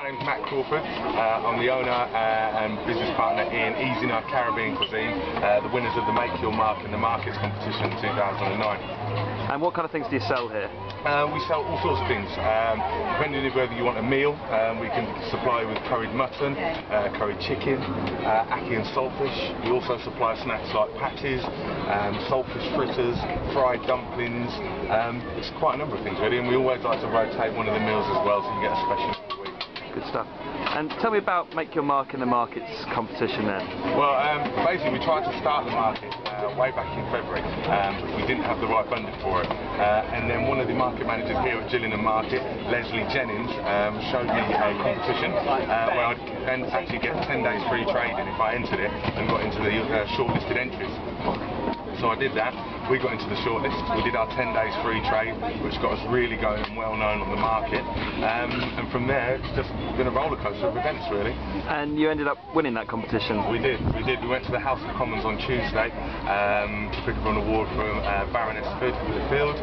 My name's Matt Crawford. I'm the owner and business partner in EasyNuhTV Cuisine, the winners of the Make Your Mark in the Markets competition in 2009. And what kind of things do you sell here? We sell all sorts of things. Depending on whether you want a meal, we can supply with curried mutton, curried chicken, ackee and saltfish. We also supply snacks like patties, saltfish fritters, fried dumplings. It's quite a number of things really, and we always like to rotate one of the meals as well, so you get a special every week. Good stuff. And tell me about Make Your Mark in the Markets competition then. Well, basically we tried to start the market way back in February, but we didn't have the right funding for it. And then one of the market managers here at Gillingham Market, Leslie Jennings, showed me a competition where I'd actually get 10 days free trading if I entered it and got into the shortlisted entries. So I did that. We got into the shortlist. We did our 10 days free trade, which got us really going and well known on the market. And from there, it's just been a roller coaster of events, really. And you ended up winning that competition. We did. We went to the House of Commons on Tuesday to pick up an award from Baroness Hood for the field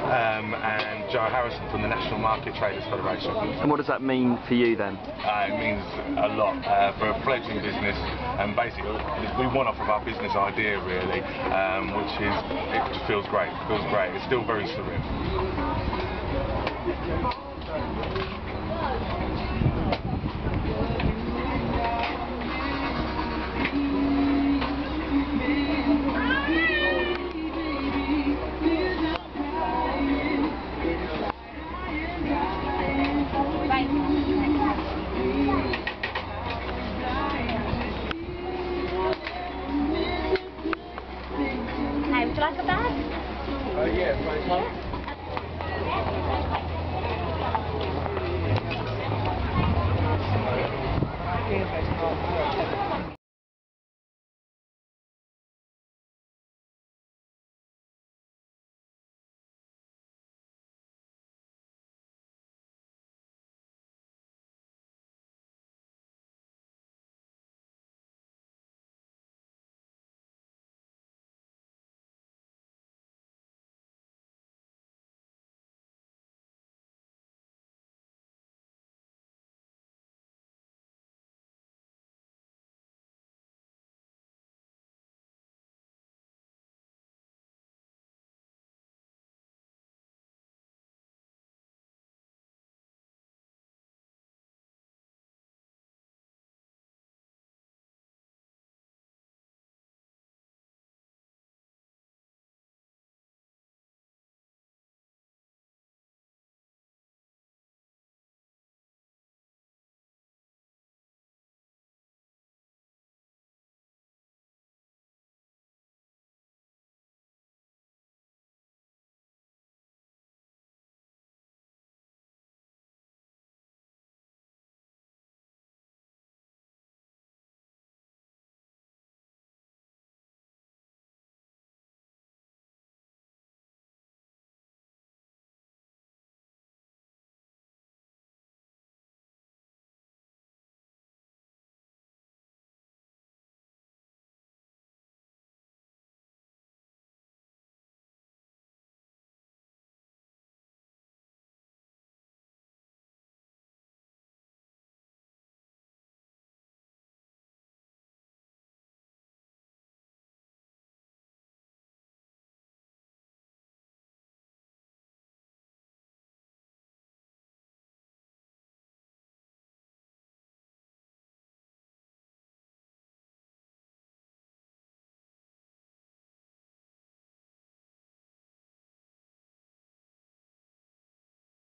and Joe Harrison from the National Market Traders Federation. And what does that mean for you then? It means a lot for a fledgling business, and basically we won off of our business idea really, which is, it just feels great. It feels great. It's still very surreal.